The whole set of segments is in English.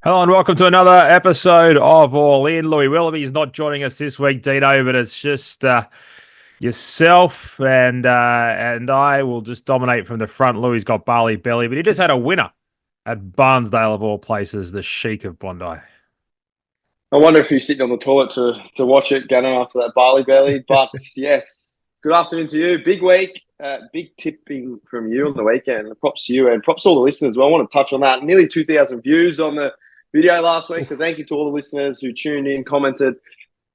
Hello and welcome to another episode of All In. Lewis Willoughby is not joining us this week, Dino, but it's just yourself and I will just dominate from the front. Louis got Barley Belly, but he just had a winner at Barnsdale of all places, the Sheik of Bondi. I wonder if he's sitting on the toilet to watch it, Gannon, after that barley belly. But yes, good afternoon to you. Big week, big tipping from you on the weekend. Props to you and props to all the listeners. Well, I want to touch on that. Nearly 2,000 views on the video last week. So thank you to all the listeners who tuned in, commented,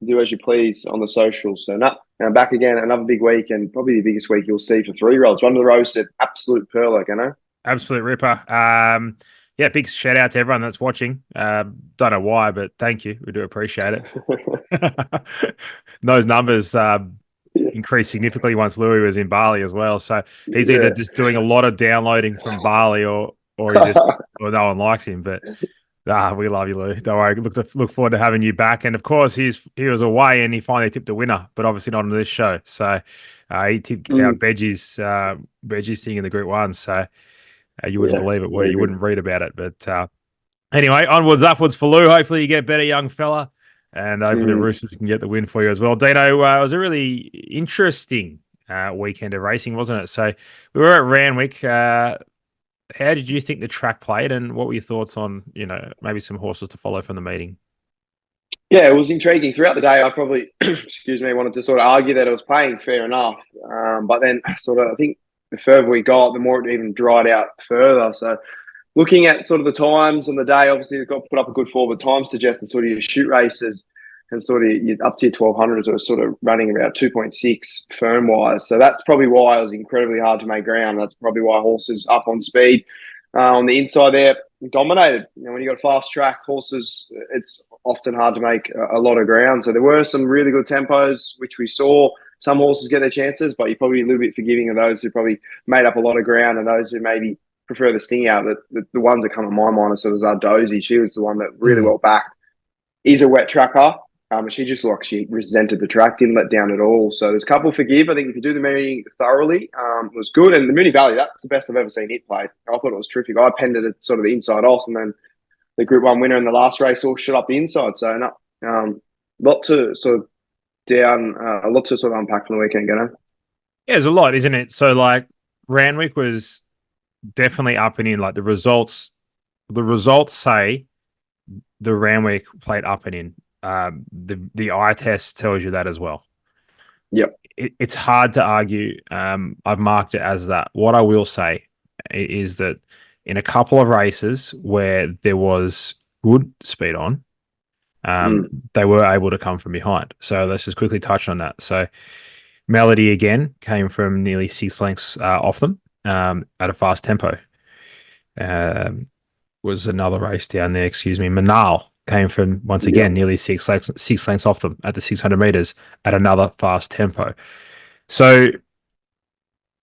do as you please on the socials. So now back again, another big week and probably the biggest week you'll see for 3-year-olds. Run to the roast at absolute pearler, Gannon. Absolute ripper. Yeah, big shout out to everyone that's watching. Don't know why, but thank you. We do appreciate it. Those numbers increased significantly once Louis was in Bali as well. So he's either just doing a lot of downloading from Bali or he just or no one likes him. But we love you, Louis. Don't worry. Look forward to having you back. And of course, he was away and he finally tipped a winner, but obviously not on this show. So he tipped out Beggie's thing in the Group 1. So you wouldn't believe it, you wouldn't read about it. But anyway, onwards, upwards for Lou. Hopefully you get better, young fella. And hopefully the Roosters can get the win for you as well. Dino, it was a really interesting weekend of racing, wasn't it? So we were at Randwick. How did you think the track played, and what were your thoughts on, maybe some horses to follow from the meeting? Yeah, it was intriguing. Throughout the day, I probably, wanted to sort of argue that it was playing fair enough. But then I think the further we got, the more it even dried out further. So looking at sort of the times on the day, obviously it got put up a good forward. Time suggested sort of your shoot races and sort of up to your 1200s are sort of running about 2.6 firm wise. So that's probably why it was incredibly hard to make ground. That's probably why horses up on speed on the inside there dominated. When you got a fast track horses, it's often hard to make a lot of ground. So there were some really good tempos, which we saw. Some horses get their chances, but you're probably a little bit forgiving of those who probably made up a lot of ground and those who maybe prefer the sting out. The ones that come to my mind are sort of Dozy. She was the one that really well backed. Is a wet tracker. She just she resented the track, didn't let down at all. So there's a couple forgive. I think if you do the meeting thoroughly, it was good. And the Moonee Valley, that's the best I've ever seen it played. I thought it was terrific. I penned it at sort of the inside off, and then the Group 1 winner in the last race all shut up the inside. So lot to sort of unpack from the weekend, Gannon. Yeah, there's a lot, isn't it? So like Randwick was definitely up and in. Like the results say the Randwick played up and in. The eye test tells you that as well. Yep. It's hard to argue. I've marked it as that. What I will say is that in a couple of races where there was good speed on, they were able to come from behind. So let's just quickly touch on that. So Melody again came from nearly 6 lengths off them at a fast tempo. Was another race down there, Manal came from, once again, nearly 6 lengths off them at the 600 meters at another fast tempo. So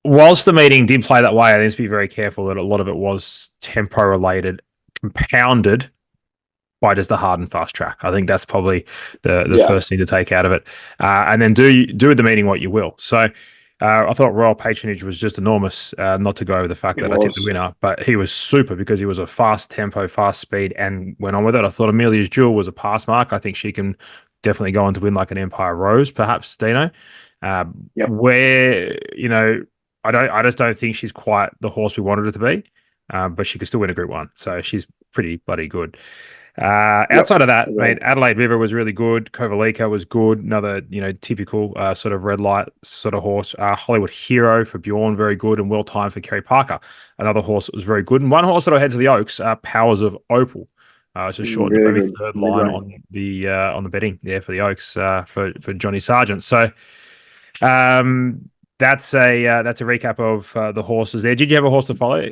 whilst the meeting did play that way, I need to be very careful that a lot of it was tempo related, compounded by just the hard and fast track. I think that's probably the first thing to take out of it. And then do with the meeting what you will. So I thought Royal Patronage was just enormous, not to go over the fact that I tipped the winner, but he was super because he was a fast tempo, fast speed, and went on with it. I thought Amelia's Jewel was a pass mark. I think she can definitely go on to win like an Empire Rose, perhaps, Dino. Where, I just don't think she's quite the horse we wanted her to be, but she could still win a Group 1. So she's pretty bloody good. Outside of that, mate, Adelaide River was really good. Kovalika was good. Another, typical sort of red light sort of horse. Hollywood Hero for Bjorn, very good, and well timed for Kerry Parker. Another horse that was very good. And one horse that I head to the Oaks, Powers of Opal. It's a short, maybe third line on the betting there for the Oaks for Johnny Sargent. So that's a recap of the horses there. Did you have a horse to follow?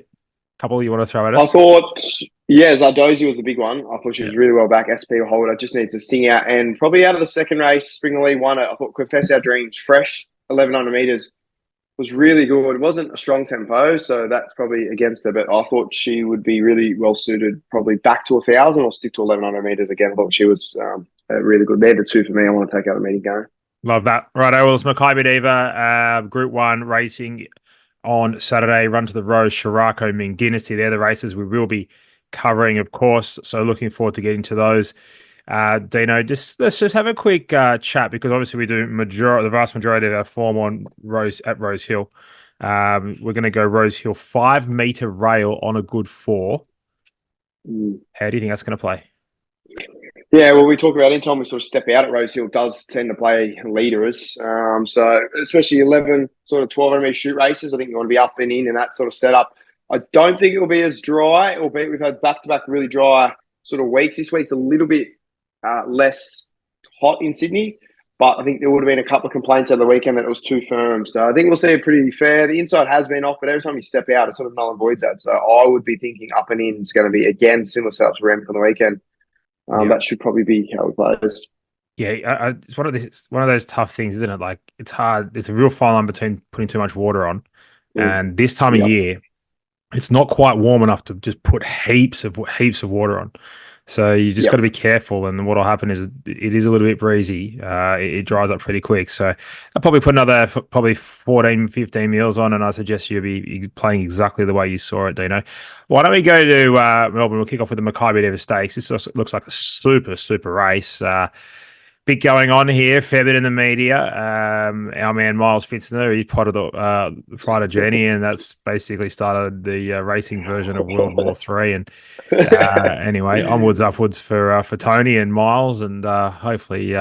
Couple you want to throw at us? I thought, Zardozi was the big one. I thought she was really well back. SP Holder just needs to sting out. And probably out of the second race, Spring Elite won it. I thought Confess Our Dreams, fresh, 1,100 metres, was really good. It wasn't a strong tempo, so that's probably against her. But I thought she would be really well suited, probably back to 1,000 or stick to 1,100 metres again. I thought she was really good. They're the two for me. I want to take out the meeting going. Love that. Right, well, it's Makybe Diva, Group 1 racing on Saturday. Run to the Rose, Shirako, Ming Dynasty. They're the races we will be covering, of course. So looking forward to getting to those. Dino, let's just have a quick chat because obviously we do the vast majority of our form on Rosehill. We're going to go Rosehill 5 meter rail on a good 4. How do you think that's going to play? Yeah, well, we talk about anytime we sort of step out at Rosehill does tend to play leaders. So especially 11, sort of 1,200 metre shoot races, I think you want to be up and in that sort of setup. I don't think it will be as dry, albeit we've had back-to-back really dry sort of weeks. This week's a little bit less hot in Sydney, but I think there would have been a couple of complaints over the weekend that it was too firm. So I think we'll see it pretty fair. The inside has been off, but every time you step out, it sort of null and voids that. So I would be thinking up and in is going to be, again, similar setup to Rem on the weekend. That should probably be how it plays. Yeah, it's one of those tough things, isn't it? Like it's hard. It's a real fine line between putting too much water on, and this time of year, it's not quite warm enough to just put heaps of water on. So you just got to be careful. And what'll happen is it is a little bit breezy. It dries up pretty quick. So I'll probably put another 14, 15 meals on, and I suggest you be playing exactly the way you saw it, Dino. Why don't we go to Melbourne? We'll kick off with the Makybe Diva Stakes. This looks like a super race. Bit going on here, fair bit in the media. Our man Miles Fitzner, he potted the pride of Jenni, and that's basically started the racing version of World War III. And anyway, onwards, upwards for Tony and Miles, and hopefully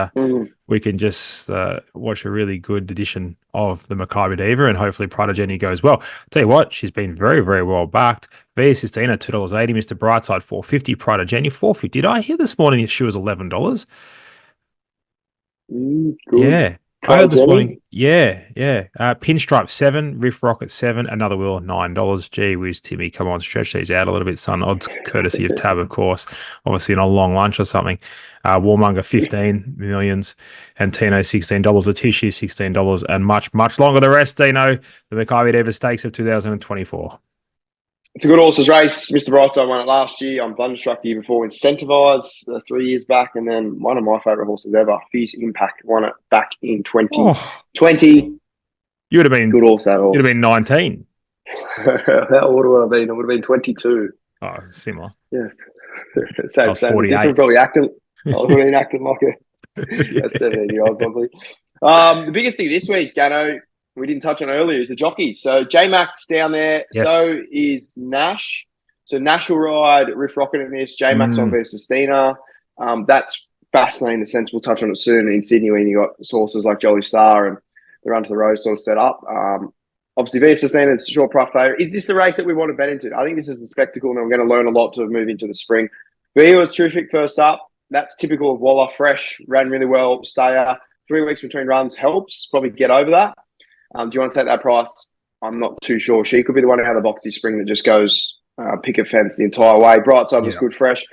we can just watch a really good edition of the Makybe Diva, and hopefully Pride of Jenni goes well. Tell you what, she's been very well backed. Via Sistina, $2.80. Mr. Brightside, $4.50. Pride of Jenni, $4.50. Did I hear this morning that she was $11? Good. Yeah. I heard this morning. Yeah. Pinstripe 7, Riff Rocket 7, another wheel $9. Gee whiz, Timmy, come on, stretch these out a little bit, son. Odds courtesy of Tab, of course. Obviously, in a long lunch or something. Warmonger 15 millions, and Tino $16, the tissue $16, and much longer the rest. Dino, the Makybe Diva Stakes of 2024. It's a good horses race. Mr. Brightside won it last year. I'm Thunderstruck the year before. Incentivized 3 years back. And then one of my favourite horses ever, Fierce Impact, won it back in 2020. You would have been good horse, that horse. You'd have been 19. How old would I have been? I would have been 22. Oh, similar. Yeah. Same. 48. Different, probably acting. I would have been acting like a 17-year-old probably. The biggest thing this week, Gannon, we didn't touch on earlier, is the jockeys. So J-Max down there. Yes. So is Nash. So Nash will ride Riff Rocket in this. J-Max on versus Stina. That's fascinating in the sense we'll touch on it soon in Sydney when you got sources like Jolly Star and the Run to the Rose sort of set up. Obviously, versus Stina is a short price favourite. Is this the race that we want to bet into? I think this is the spectacle, and we're going to learn a lot to move into the spring. Via was terrific first up. That's typical of Waller. Fresh, ran really well. Stayer, 3 weeks between runs helps. Probably get over that. Do you want to take that price? I'm not too sure. She could be the one out of the box this spring that just goes picket fence the entire way. Brightside was good, fresh.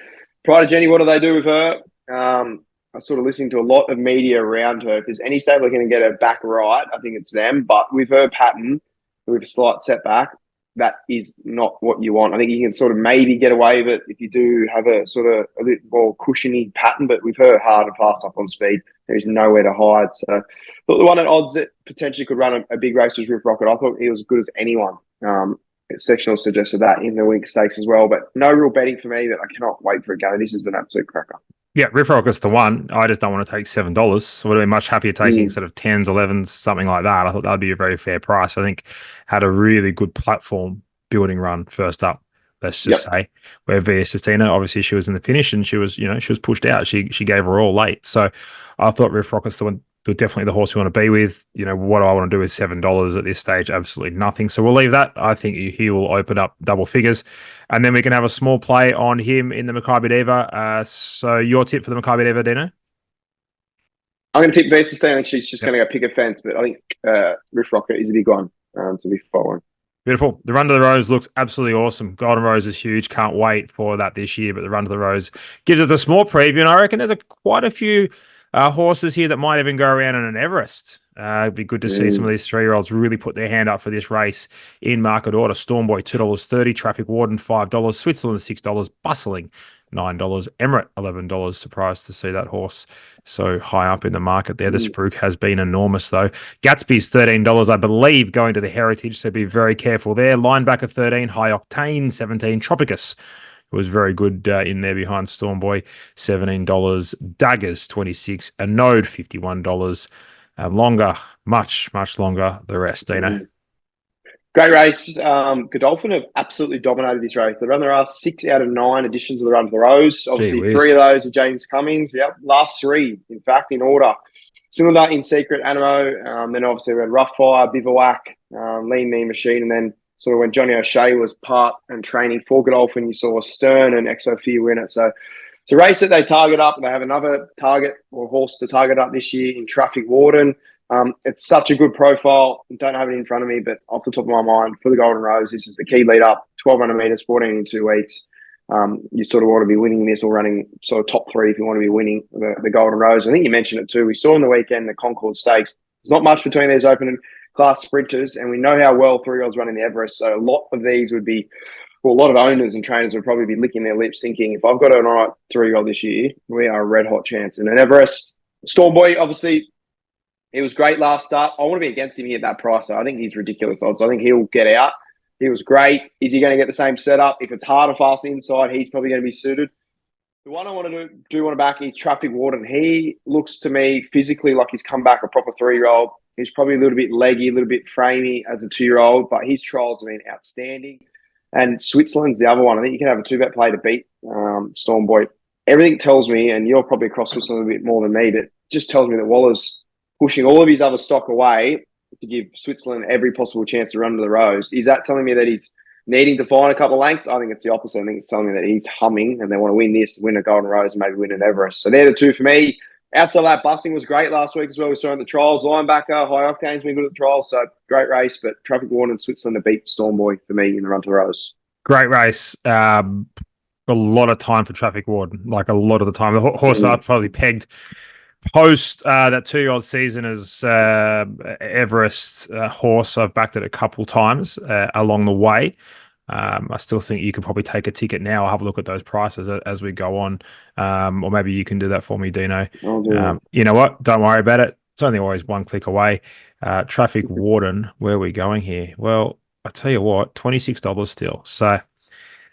Pride of Jenni, what do they do with her? I'm sort of listening to a lot of media around her. If there's any stable going to get her back right, I think it's them. But with her pattern, with a slight setback, that is not what you want. I think you can sort of maybe get away with it if you do have a sort of a bit more cushiony pattern. But with her hard and fast up on speed, there's nowhere to hide. So but the one at odds that potentially could run a big race was Riff Rocket. I thought he was as good as anyone. Sectional suggested that in the week stakes as well. But no real betting for me, but I cannot wait for it going. This is an absolute cracker. Yeah, Riff Rocket's the one. I just don't want to take $7. So I would have been much happier taking sort of 10s, 11s, something like that. I thought that would be a very fair price. I think had a really good platform building run first up, let's just say. Where Via Sistina, obviously she was in the finish and she was pushed out. She gave her all late. So I thought Riff Rocket's the one, definitely the horse we want to be with. What do I want to do with $7 at this stage? Absolutely nothing. So we'll leave that. I think he will open up double figures. And then we can have a small play on him in the Makybe Diva. So your tip for the Makybe Diva, Dino? I'm going to tip Via Sistina. She's just going to go pick a fence, but I think Riff Rocket is a big one to be following. Beautiful. The Run to the Rose looks absolutely awesome. Golden Rose is huge. Can't wait for that this year. But the Run to the Rose gives us a small preview. And I reckon there's quite a few horses here that might even go around in an Everest. It'd be good to see some of these 3-year-olds really put their hand up for this race in market order. Stormboy, $2.30. Traffic Warden, $5. Switzerland, $6. Bustling, $9. Emirate, $11. Surprised to see that horse so high up in the market there. The spruik has been enormous, though. Gatsby's $13, I believe, going to the Heritage, so be very careful there. Linebacker, $13. High Octane, $17. Tropicus It was very good in there behind Stormboy, $17. Daggers, 26. Anode, $51. Longer, much, much longer, the rest, Dino. Great race. Godolphin have absolutely dominated this race. They've run their last 6 out of 9 editions of the Run to the Rose. Obviously, 3 of those are James Cummings. Yep, last 3, in fact, in order. Similar in Secret, Animo. Then obviously we had Rough Fire, Bivouac, Lean Mean Machine, and then sort of when Johnny O'Shea was part and training for Godolphin, you saw Stern and Exo Fear win it. So it's a race that they target up. They have another target or horse to target up this year in Traffic Warden. It's such a good profile. I don't have it in front of me, but off the top of my mind, for the Golden Rose, this is the key lead up. 1,200 metres, 14 in 2 weeks. You sort of want to be winning this or running sort of top 3 if you want to be winning the Golden Rose. I think you mentioned it too. We saw in the weekend the Concord Stakes. There's not much between these open class sprinters, and we know how well 3-year-olds run in the Everest. So a lot of these would be, well, a lot of owners and trainers would probably be licking their lips thinking, if I've got an all right 3-year-old this year, we are a red hot chance. And an Everest, Stormboy, obviously, he was great last start. I want to be against him here at that price. I think he's ridiculous odds. I think he'll get out. He was great. Is he going to get the same setup? If it's hard and fast inside, he's probably going to be suited. The one I want to back is Traffic Warden. He looks to me physically like he's come back a proper 3-year-old. He's probably a little bit leggy, a little bit framey as a 2-year-old, but his trials have been outstanding. And Switzerland's the other one. I think you can have a 2-bet play to beat Stormboy. Everything tells me, and you're probably across Switzerland a bit more than me, but it just tells me that Waller's pushing all of his other stock away to give Switzerland every possible chance to run to the Rose. Is that telling me that he's needing to find a couple of lengths? I think it's the opposite. I think it's telling me that he's humming and they want to win this, win a Golden Rose, and maybe win an Everest. So they're the 2 for me. Outside of that, Busting was great last week as well. We saw in the trials. Linebacker, High Octane's been good at the trials. So great race, but Traffic Warden and Switzerland to beat Stormboy for me in the Run to the Rose. Great race. A lot of time for Traffic Warden, like a lot of the time. The horse are probably pegged post that 2-year-old season as Everest horse. I've backed it a couple times along the way. I still think you could probably take a ticket now. I'll have a look at those prices as we go on. Or maybe you can do that for me, Dino. You know what? Don't worry about it. It's only always one click away. Traffic Warden, where are we going here? Well, I tell you what, $26 still. So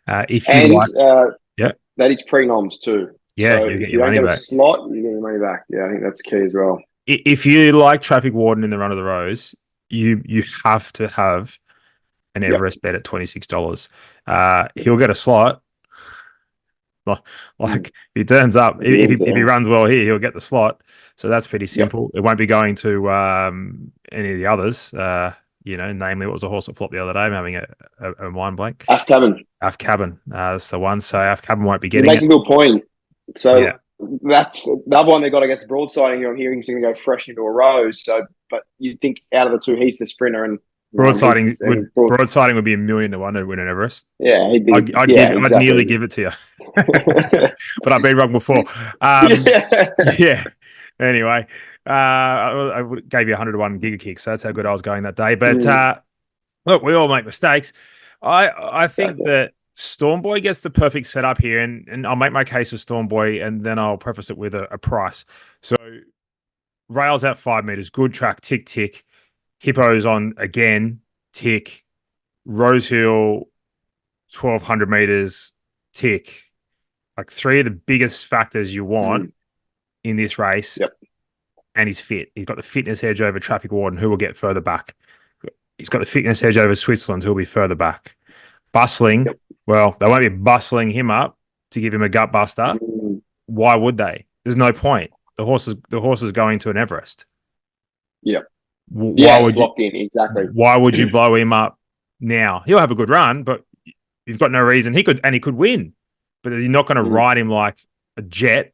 if you that is pre-noms too. Yeah, so you get your money back. Slot, you get your money back. Yeah, I think that's key as well. If you like Traffic Warden in the Run of the Rose, you have to have an Everest bet at $26. He'll get a slot. Like he turns up. If he runs well here, he'll get the slot. So that's pretty simple. It won't be going to any of the others. Namely, what was a horse that flopped the other day? I'm having a mind blank. Af Cabin. That's the one. So Af Cabin won't be getting it. Make a good point. So that's the other one they got against Broadsiding. I'm hearing he's going to go fresh into a Rose. So, but you'd think out of the 2, he's the sprinter, and Broadsiding would be $1 million to 1 to win an Everest. Yeah, he'd be. I'd nearly give it to you, but I've been wrong before. Anyway, I gave you 100 to 1 Giga Kick, so that's how good I was going that day. But look, we all make mistakes. I think that Stormboy gets the perfect setup here, and I'll make my case for Stormboy, and then I'll preface it with a price. So rails out 5 meters, good track, tick, tick. Hippo's on again, tick. Rosehill, 1,200 meters, tick. Like 3 of the biggest factors you want in this race. Yep. And he's fit. He's got the fitness edge over Traffic Warden, who will get further back. He's got the fitness edge over Switzerland, who will be further back. Bustling, well, they won't be bustling him up to give him a gut buster. Why would they? There's no point. The horse is going to an Everest. Yeah. Locked in, exactly. Why would you blow him up now? He'll have a good run, but you've got no reason. He could win, but you're not going to ride him like a jet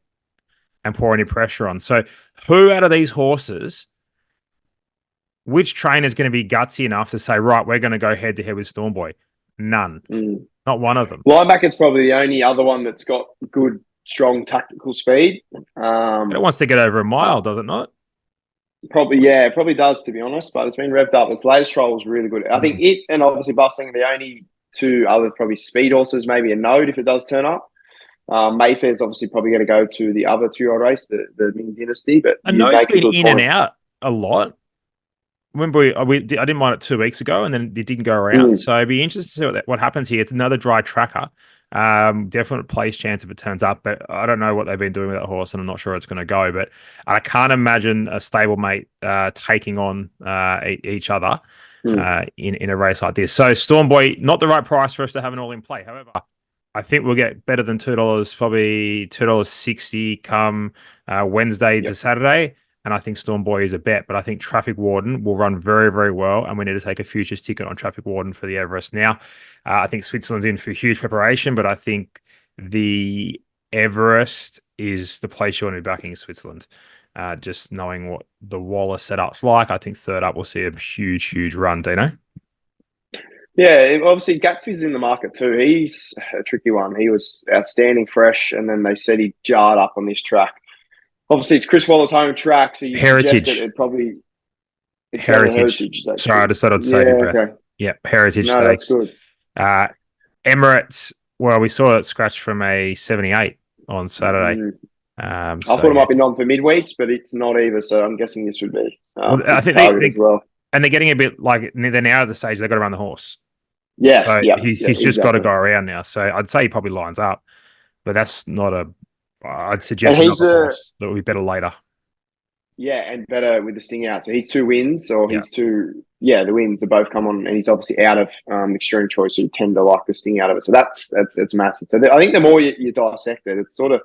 and pour any pressure on. So who out of these horses, which trainer is going to be gutsy enough to say, right, we're going to go head to head with Stormboy? None. Not one of them. Linebacker's probably the only other one that's got good, strong tactical speed. It wants to get over a mile, does it not? Probably, it probably does, to be honest, but it's been revved up. Its latest trial was really good. I think it and obviously Bustling are the only 2 other probably speed horses, maybe a Node if it does turn up. Mayfair's obviously probably going to go to the other 2-year-old race, the Ming Dynasty. But I know it's been in and out a lot. Remember, I didn't mind it 2 weeks ago, and then it didn't go around. So it'd be interesting to see what happens here. It's another dry tracker. Definite place chance if it turns up, but I don't know what they've been doing with that horse, and I'm not sure it's going to go. But I can't imagine a stablemate taking on each other in a race like this. So Storm Boy, not the right price for us to have an all in play. However, I think we'll get better than $2, probably $2.60 come Wednesday to Saturday. And I think Storm Boy is a bet, but I think Traffic Warden will run very, very well. And we need to take a futures ticket on Traffic Warden for the Everest. Now, I think Switzerland's in for huge preparation, but I think the Everest is the place you want to be backing in Switzerland. Just knowing what the Waller setup's like, I think third up we'll see a huge, huge run, Dino. Yeah, obviously Gatsby's in the market too. He's a tricky one. He was outstanding fresh, and then they said he jarred up on this track. Obviously, it's Chris Waller's home track, so you Heritage. It probably it's Heritage. Sorry, I decided to save your breath. Okay. Yeah, Heritage Stakes. That's good. Emirates. Well, we saw it scratched from a 78 on Saturday. I thought it might be non for midweeks, but it's not either. So I'm guessing this would be. I think they as well. And they're getting a bit like they're now at the stage they've got to run the horse. Yes, so he's just got to go around now. So I'd say he probably lines up, but that's not a. I'd suggest another horse that will be better later. Yeah, and better with the sting out. So he's 2 wins, or he's 2. Yeah, the wins have both come on, and he's obviously out of extreme choice. So you tend to like the sting out of it. So that's massive. So I think the more you dissect it, it's sort of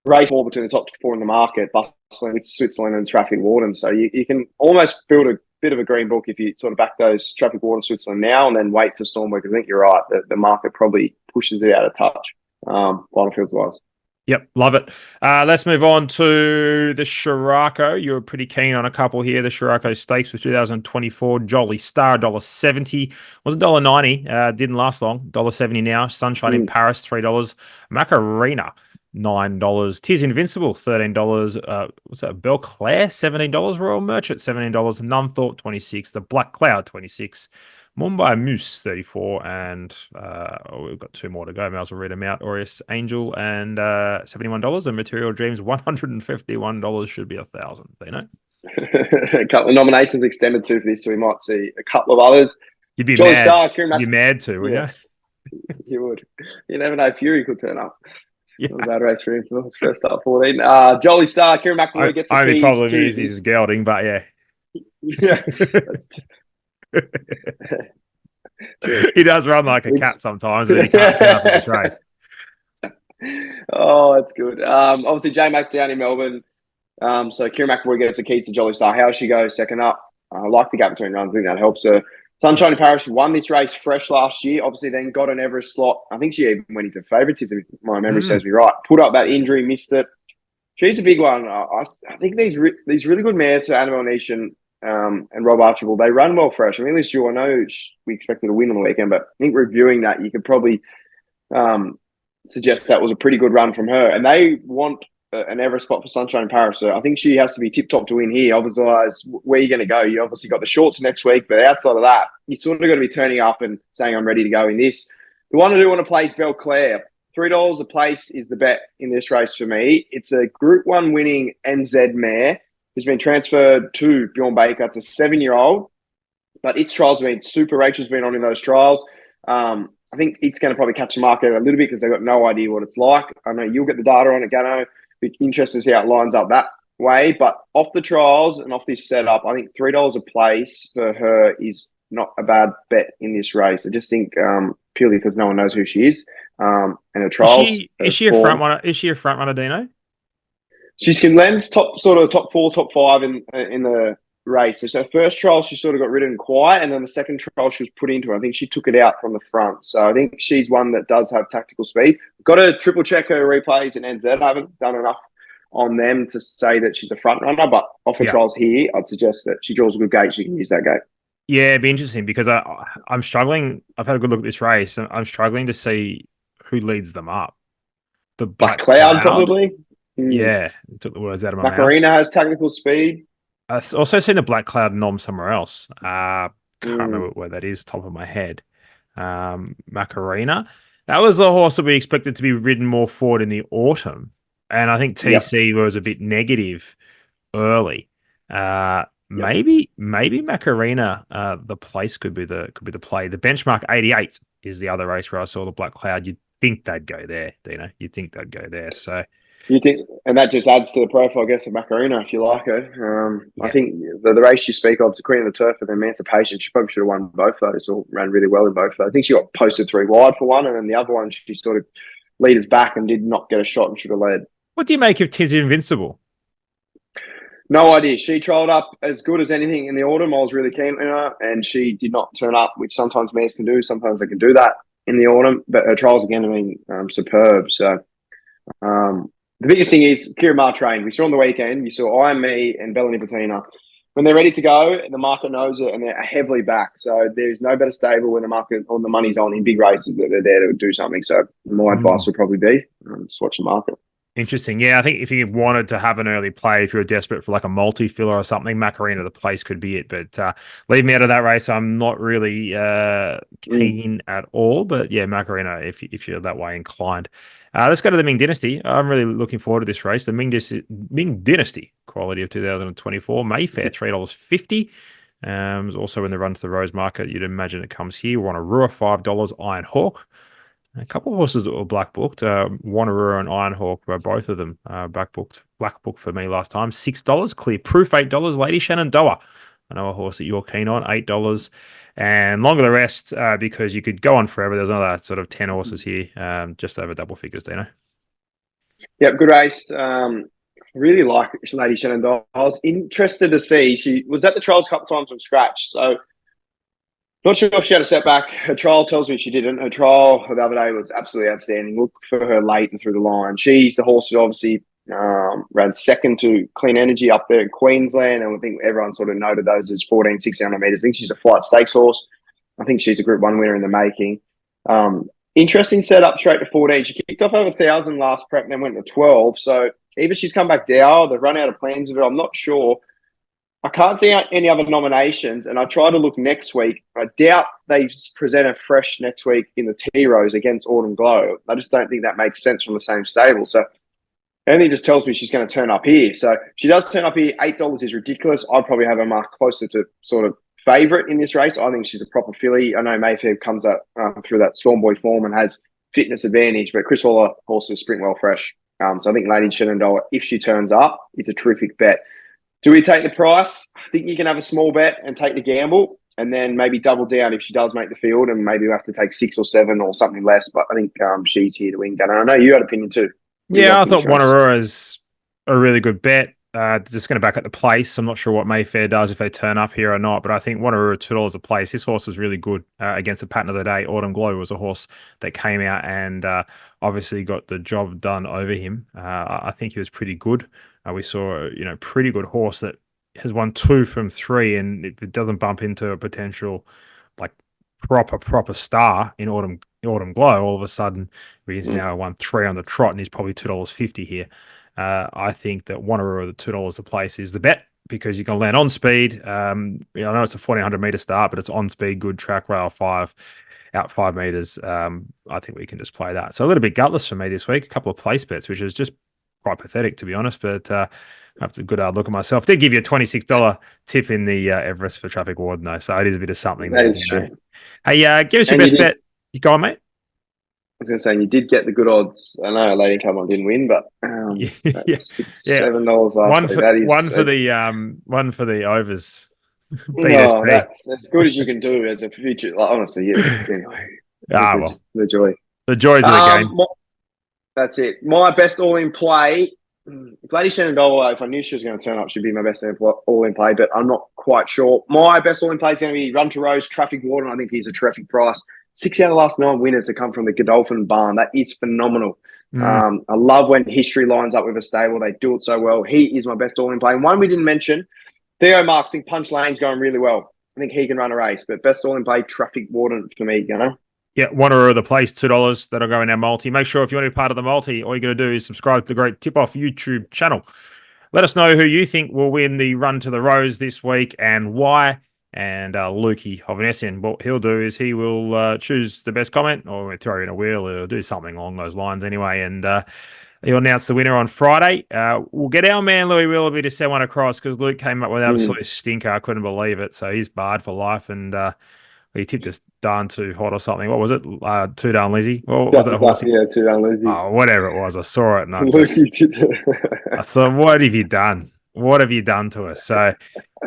race more between the top 4 in the market, bustling with Switzerland and Traffic Warden. So you can almost build a bit of a green book if you sort of back those Traffic Warden Switzerland now and then wait for Stormberg. I think you're right. The market probably pushes it out of touch, final field wise. Yep, love it. Let's move on to the Shirako. You were pretty keen on a couple here. The Shirako Stakes for 2024. Jolly Star, $1.70. Was $1.90. Didn't last long. $1.70 now. Sunshine in Paris, $3. Macarena, $9. Tis Invincible, $13. What's that? Belclair, $17. Royal Merchant, $17. Nunthorpe, $26. The Black Cloud, $26. Mumbai Moose, $34. And we've got 2 more to go. May as well read them out. Aureus Angel and $71. And Material Dreams, $151. Should be $1,000. You know? A couple of nominations extended too for this, so we might see a couple of others. You'd be Jolly mad. Star, you'd be mad too, wouldn't you? You would. You never know. Fury could turn up. Yeah. Bad race for him. First up 14. Jolly Star, Kieran McElroy gets the only keys. Problem is he's gelding, but yeah. Yeah. He does run like a cat sometimes, but he can't turn up in this race. Oh, that's good. Obviously, J Mac's down in Melbourne. So Kieran McElroy gets the keys to Jolly Star. How she goes second up. I like the gap between runs. I think that helps her. Sunshine in Paris won this race fresh last year. Obviously, then got an Everest slot. I think she even went into favouritism, if my memory serves me right. Put up that injury, missed it. She's a big one. I think these really good mares for Annabelle Niche and Rob Archibald, they run well fresh. I mean, this year, I know we expected to win on the weekend, but I think reviewing that, you could probably suggest that was a pretty good run from her. And they want an Everest spot for Sunshine in Paris. So I think she has to be tip-top to win here. Otherwise, where are you going to go? You obviously got the shorts next week, but outside of that, you sort of got to be turning up and saying, I'm ready to go in this. The one I do want to play is Belclair. $3 a place is the bet in this race for me. It's a Group 1 winning NZ mare who's been transferred to Bjorn Baker. It's a 7-year-old, but its trials have been super. Rachel's been on in those trials. I think it's going to probably catch the market a little bit because they've got no idea what it's like. I know you'll get the data on it, Gannon. Be interested to see how it lines up that way. But off the trials and off this setup, I think $3 a place for her is not a bad bet in this race. I just think purely because no one knows who she is. And her trials. Is she a front runner? Is she a front runner, Dino? She's Kinlan's top 4, top 5 in the race. So first trial, she sort of got ridden quiet, and then the second trial she was put into. I think she took it out from the front. So I think she's one that does have tactical speed. Got to triple check her replays in NZ. I haven't done enough on them to say that she's a front runner, but off the trials here, I'd suggest that she draws a good gate. She can use that gate. Yeah, it'd be interesting because I'm struggling. I've had a good look at this race, and I'm struggling to see who leads them up. The Black Cloud, probably. Yeah, it took the words out of my mouth. Macarena has technical speed. I've also seen a Black Cloud nom somewhere else. Can't remember where that is, top of my head. Macarena. That was the horse that we expected to be ridden more forward in the autumn. And I think TC was a bit negative early. Maybe Macarena, the place could be the play. The benchmark 88 is the other race where I saw the Black Cloud. think they'd go there, Dino. You'd think they'd go there. So You think, and that just adds to the profile, I guess, of Macarena, if you like her. I yeah, think the race you speak of, the Queen of the Turf and Emancipation, she probably should have won both those or ran really well in both of those. I think she got posted 3 wide for one, and then the other one, she sort of leaders back and did not get a shot and should have led. what do you make of Tiz Invincible? No idea. She trialled up as good as anything in the autumn. I was really keen on her, and she did not turn up, which sometimes mares can do. Sometimes they can do that in the autumn, but her trials again have been superb. So the biggest thing is Kira Ma trained. We saw on the weekend, you saw I and Me and Bella Nipotina. When they're ready to go, the market knows it and they're heavily back. So there's no better stable when the market or the money's on in big races that they're there to do something. So my advice would probably be just watch the market. Interesting. Yeah, I think if you wanted to have an early play, if you're desperate for like a multi-filler or something, Macarena, the place could be it. But leave me out of that race. I'm not really keen at all. But yeah, Macarena, if you're that way inclined. Let's go to the Ming Dynasty. I'm really looking forward to this race. The Ming Dynasty quality of 2024. Mayfair, $3.50. Is also in the run to the Rose Market. You'd imagine it comes here. Wanneroo, $5. Iron Hawk. A couple of horses that were black booked. Wanneroo and Iron Hawk were both of them black booked for me last time. $6. Clear Proof, $8. Lady Shenandoah. I know a horse that you're keen on, $8. And longer the rest because you could go on forever. There's another sort of 10 horses here, just over double figures, Dino. Yep, good race. Really like Lady Shenandoah. I was interested to see. She was at the trials a couple of times from scratch. So not sure if she had a setback. Her trial tells me she didn't. Her trial the other day was absolutely outstanding. Look for her late and through the line. She's the horse that obviously ran second to Clean Energy up there in Queensland. And I think everyone sort of noted those as 1,600 metres. I think she's a flight stakes horse. I think she's a Group 1 winner in the making. Interesting setup straight to 14. She kicked off over 1,000 last prep and then went to 12. So either she's come back down, they've run out of plans with it. I'm not sure. I can't see any other nominations, and I try to look next week. I doubt they present a fresh next week in the T-Rose against Autumn Glow. I just don't think that makes sense from the same stable. So anything just tells me she's going to turn up here. So she does turn up here. $8 is ridiculous. I'd probably have her mark closer to sort of favourite in this race. I think she's a proper filly. I know Mayfair comes up through that Stormboy form and has fitness advantage, but Chris Waller horses sprint well fresh. So I think Lady Shenandoah, if she turns up, is a terrific bet. Do we take the price? I think you can have a small bet and take the gamble and then maybe double down if she does make the field, and maybe we have to take 6 or 7 or something less. But I think she's here to win, Gannon. I know you had opinion too. Yeah, I thought Wanneroo is a really good bet. Just going to back at the place. I'm not sure what Mayfair does if they turn up here or not, but I think Wanneroo $2 a place. This horse was really good against the pattern of the day. Autumn Glow was a horse that came out and obviously got the job done over him. I think he was pretty good. We saw pretty good horse that has won 2 from 3, and if it doesn't bump into a potential like proper star in Autumn Glow, all of a sudden he's now won 3 on the trot, and he's probably $2.50 here. I think that Wanneroo the $2 a place is the bet because you can land on speed. I know it's a 1,400 meter start, but it's on speed, good track, rail 5, out 5 meters. I think we can just play that. So a little bit gutless for me this week. A couple of place bets, which is just quite pathetic to be honest. But I have to good look at myself. Did give you a $26 tip in the Everest for traffic warden though, so it is a bit of something. That is true. Hey, give us your best bet. You go on, mate. I was going to say, you did get the good odds. I know Lady Come On didn't win, but yeah. $7 last week. That is one for the overs. No, that's as good as you can do as a future. Like, honestly, yeah. Anyway, the joy. The joys of the game. That's it. My best all-in play. If Lady Shenandoah, if I knew she was going to turn up, she'd be my best all-in play, but I'm not quite sure. My best all-in play is going to be Run to Rose, Traffic Warden. I think he's a terrific price. 6 out of the last 9 winners to come from the Godolphin barn. That is phenomenal. I love when history lines up with a stable. They do it so well. He is my best all-in play. And one we didn't mention, Theo Mark. I think Punch Lane's going really well. I think he can run a race, but best all-in play, Traffic Warden for me, Yeah, Wanneroo the place, $2. That'll go in our multi. Make sure if you want to be part of the multi, all you got to do is subscribe to the Great Tip Off YouTube channel. Let us know who you think will win the Run to the Rose this week and why. And Lukey Hovnessian, what he'll do is he will choose the best comment or throw in a wheel or do something along those lines anyway. And he'll announce the winner on Friday. We'll get our man Lewis Willoughby to send one across because Luke came up with an absolute stinker. I couldn't believe it. So he's barred for life. And He tipped us darn too hot or something. What was it? Too darn Lizzie. Or was it a horse? Yeah, too darn lazy. Oh, whatever it was. I saw it and Lucy did I thought, what have you done? What have you done to us? So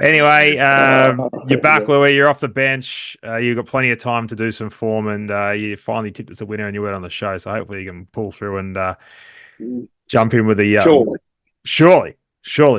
anyway, you're back, Louis. You're off the bench. You've got plenty of time to do some form, and you finally tipped us a winner and you went on the show. So hopefully you can pull through and jump in with the surely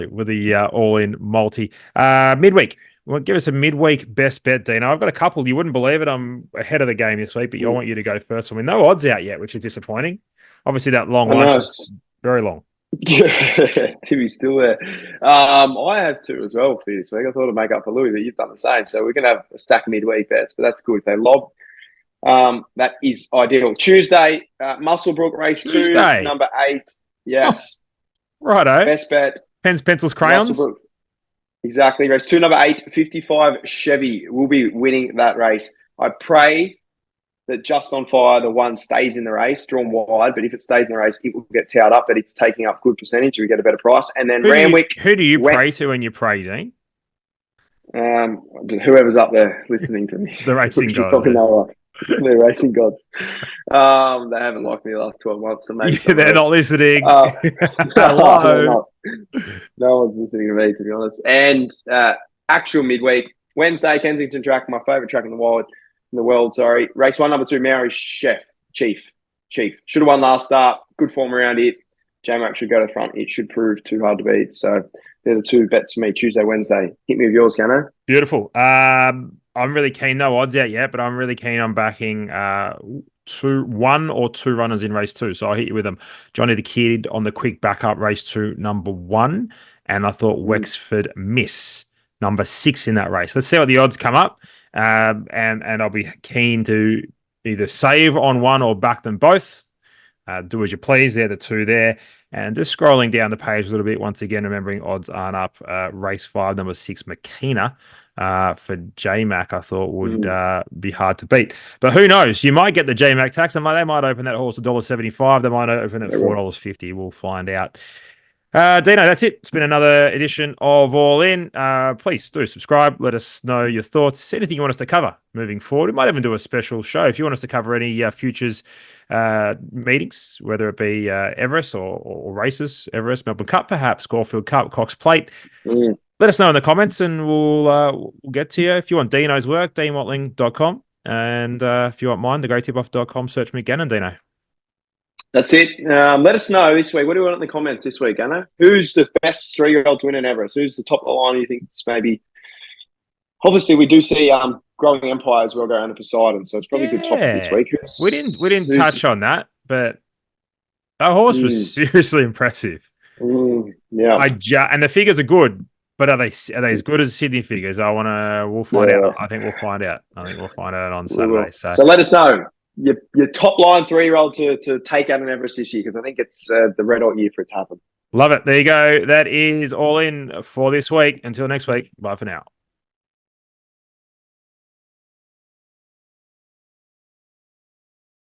with the all-in multi. Midweek. Well, give us a midweek best bet, Dino. I've got a couple. You wouldn't believe it. I'm ahead of the game this week, but I want you to go first. I mean, no odds out yet, which is disappointing. Obviously, that long lunch is very long. Yeah, Timmy's still there. I have two as well for this week. I thought I'd make up for Louis, but you've done the same. So we're going to have a stack of midweek bets, but that's good. If they lob, that is ideal. Tuesday, Musselbrook race Tuesday. 2, number 8. Yes. Oh, righto. Best bet. Pens, pencils, crayons. Musselbrook. Exactly. Race 2, number 8, 55 Chevy will be winning that race. I pray that Just on Fire, the one, stays in the race, drawn wide, but if it stays in the race, it will get towed up, but it's taking up good percentage. We get a better price. And then Ramwick. Who do you pray to when you pray, Dean? Whoever's up there listening to me. The racing gods. The racing gods. They haven't liked me the last 12 months. So maybe they're not listening. Hello. No one's listening to me, to be honest. And actual midweek, Wednesday, Kensington track, my favourite track in the world. Race 1, number 2, Maori Chief. Should have won last start. Good form around it. J-Mac should go to the front. It should prove too hard to beat. So they're the two bets for me, Tuesday, Wednesday. Hit me with yours, Gannon. Beautiful. I'm really keen. No odds out yet, but I'm really keen on backing 1 or 2 runners in race 2. So I'll hit you with them. Johnny the Kid on the quick backup, race 2, number 1. And I thought Wexford Miss, number 6 in that race. Let's see what the odds come up. And I'll be keen to either save on one or back them both. Do as you please. They're the 2 there. And just scrolling down the page a little bit, once again, remembering odds aren't up. Race 5, number 6, Makina for J-Mac, I thought would be hard to beat. But who knows? You might get the J-Mac tax. They might open that horse $1.75. They might open it $4.50. We'll find out. Dino, that's it. It's been another edition of All In. Please do subscribe. Let us know your thoughts. Anything you want us to cover moving forward. We might even do a special show. If you want us to cover any futures meetings, whether it be Everest or races, Everest, Melbourne Cup, perhaps, Caulfield Cup, Cox Plate. Let us know in the comments and we'll get to you. If you want Dino's work, deanwatling.com. And if you want mine, thegreattipoff.com, search me Gannon, Dino. That's it. Let us know this week. What do you want in the comments this week, Anna? Who's the best 3-year-old to win in Everest? Who's the top of the line you think it's maybe? Obviously, we do see growing empire as well go under Poseidon, so it's probably a good topic this week. We didn't touch on that, but that horse was seriously impressive. Yeah, and the figures are good, but are they as good as Sydney figures? We'll find out. I think we'll find out. On Saturday. So let us know. Your top line 3-year-old to take out an Everest this year, because I think it's the red hot year for it to happen. Love it. There you go. That is All In for this week. Until next week. Bye for now.